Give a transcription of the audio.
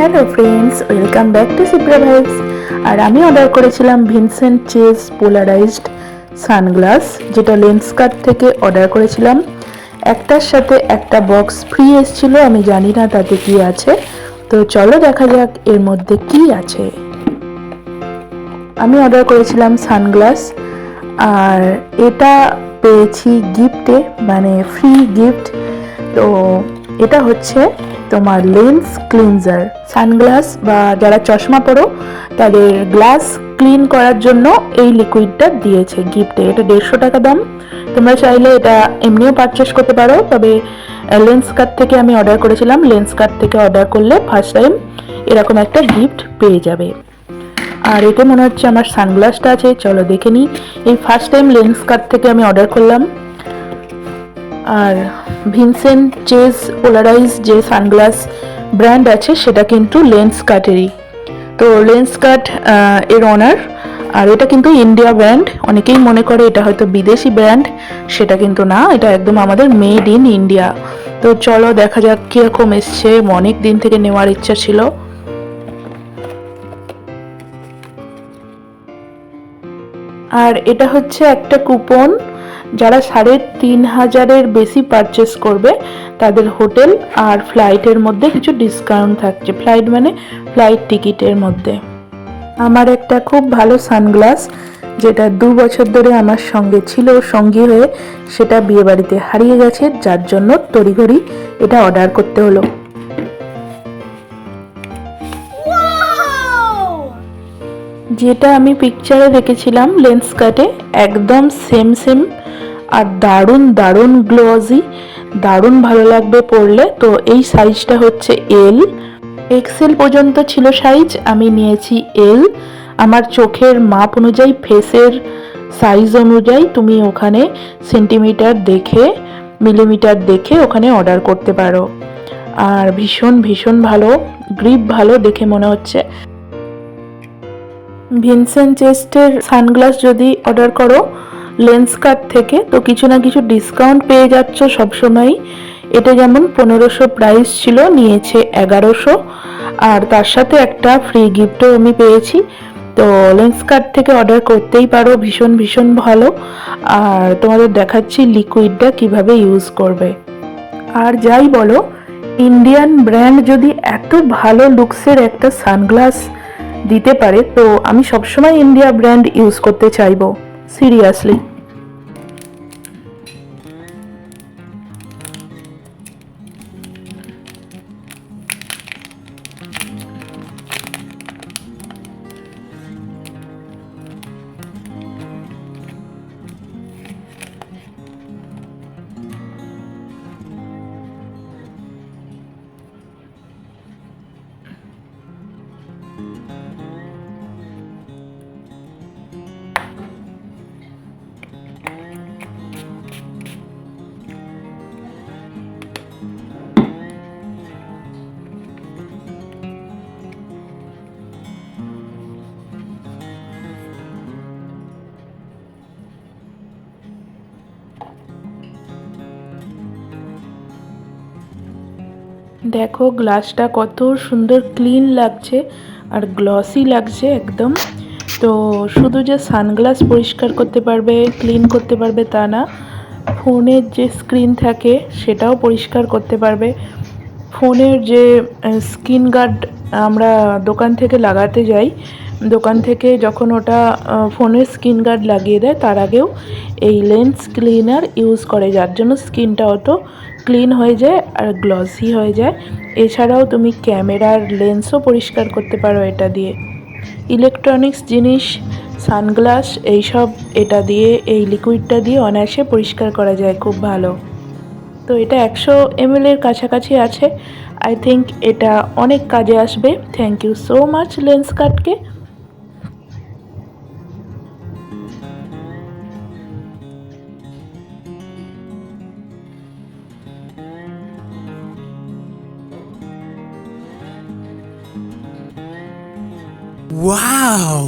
Hello friends, welcome back to Sipra vibes. আর আমি order করেছিলাম ভিনসেন্ট চেজ পোলারাইজড সানগ্লাস, যেটা লেন্সকার্ট থেকে অর্ডার করেছিলাম। একটার সাথে একটা বক্স ফ্রি এসেছিল, আমি জানি না তাতে কি আছে। তো চলো দেখা যাক এর মধ্যে কি আছে। আমি অর্ডার করেছিলাম সানগ্লাস, আর এটা পেয়েছি গিফটে, মানে ফ্রি গিফট। তো এটা হচ্ছে তোমার লেন্স ক্লিনজার সানগ্লাস, বা যারা চশমা পরো তাদের গ্লাস ক্লিন করার জন্য এই লিকুইডটা দিয়েছে গিফটে। এটা 150 টাকা দাম। তোমরা চাইলে এটা এমনিও পারচেস করতে পারো, তবে লেন্সকার্ট থেকে আমি অর্ডার করেছিলাম। লেন্সকার্ট থেকে অর্ডার করলে ফার্স্ট টাইম এরকম একটা গিফট পেয়ে যাবে। আর এটা মনে হচ্ছে আমার সানগ্লাসটা আছে, চলো দেখে নিই। এই ফার্স্ট টাইম লেন্সকার্ট থেকে আমি অর্ডার করলাম। আর ভিনসেন্ট চেজ পোলারাইজ যে সানগ্লাস ব্র্যান্ড আছে সেটা কিন্তু লেন্সকার্টেরই। তো লেন্সকার্ট এর অনার। আর এটা কিন্তু ইন্ডিয়া ব্র্যান্ড। অনেকেই মনে করে এটা হয়তো বিদেশি ব্র্যান্ড, সেটা কিন্তু না, এটা একদম আমাদের মেড ইন ইন্ডিয়া। তো চলো দেখা যাক কীরকম এসছে। অনেক দিন থেকে নেওয়ার ইচ্ছা ছিল। আর এটা হচ্ছে একটা কুপন, যারা 3,500-এর বেশি পারচেস করবে তাদের হোটেল আর ফ্লাইটের মধ্যে কিছু ডিসকাউন্ট থাকছে। ফ্লাইট মানে ফ্লাইট টিকিটের মধ্যে। আমার একটা খুব ভালো সানগ্লাস, যেটা 2 বছর ধরে আমার সঙ্গে ছিল সঙ্গী হয়ে, সেটা বিয়েবাড়িতে হারিয়ে গেছে, যার জন্য তড়িঘড়ি এটা অর্ডার করতে হলো। যেটা আমি পিকচারে দেখেছিলাম লেন্সকার্টে, একদম সেম সেম। আর দারুণ দারুণ গ্লোজি, দারুণ ভালো লাগবে পরলে। তো এই সাইজটা হচ্ছে এল, এক্সেল পর্যন্ত ছিল সাইজ, আমি নিয়েছি এল। আমার চোখের মাপ অনুযায়ী, ফেসের সাইজ অনুযায়ী তুমি ওখানে সেন্টিমিটার দেখে, মিলিমিটার দেখে ওখানে অর্ডার করতে পারো। আর ভীষণ ভীষণ ভালো, গ্রিপ ভালো দেখে মনে হচ্ছে। ভিনসেন্ট চেস্টের সানগ্লাস যদি অর্ডার করো লেন্সকার্ট থেকে, তো কিছু না কিছু ডিসকাউন্ট পেয়ে যাচ্ছ সবসময়ই। এটা যেমন 1500 প্রাইস ছিল, নিয়েছে 1100। আর তার সাথে একটা ফ্রি গিফটও আমি পেয়েছি। তো লেন্সকার্ট থেকে অর্ডার করতেই পারো, ভীষণ ভীষণ ভালো। আর তোমাদের দেখাচ্ছি লিকুইডটা কিভাবে ইউজ করবে। আর যাই বলো, ইন্ডিয়ান ব্র্যান্ড যদি এত ভালো লুকসের একটা সানগ্লাস দিতে পারে, তো আমি সবসময় ইন্ডিয়া ব্র্যান্ড ইউজ করতে চাইবো, সিরিয়াসলি। দেখো গ্লাসটা কত সুন্দর ক্লিন লাগছে আর গ্লসি লাগছে একদম। তো শুধু যে সানগ্লাস পরিষ্কার করতে পারবে, ক্লিন করতে পারবে তা না, ফোনের যে স্ক্রিন থাকে সেটাও পরিষ্কার করতে পারবে। ফোনের যে স্ক্রিন গার্ড আমরা দোকান থেকে লাগাতে যাই, দোকান থেকে যখন ওটা ফোনের স্ক্রিন গার্ড লাগিয়ে দেয়, তার আগেও এই লেন্স ক্লিনার ইউজ করে, যার জন্য স্ক্রিনটা অত ক্লিন হয়ে যায় আর গ্লসি হয়ে যায়। এছাড়াও তুমি ক্যামেরার লেন্সও পরিষ্কার করতে পারো এটা দিয়ে। ইলেকট্রনিক্স জিনিস, সানগ্লাস, এইসব এটা দিয়ে, এই লিকুইডটা দিয়ে অনায়াসে পরিষ্কার করা যায়, খুব ভালো। তো এটা 100 ml এর কাছাকাছি আছে। আই থিঙ্ক এটা অনেক কাজে আসবে। থ্যাংক ইউ সো মাচ লেন্সকার্টকে। Wow!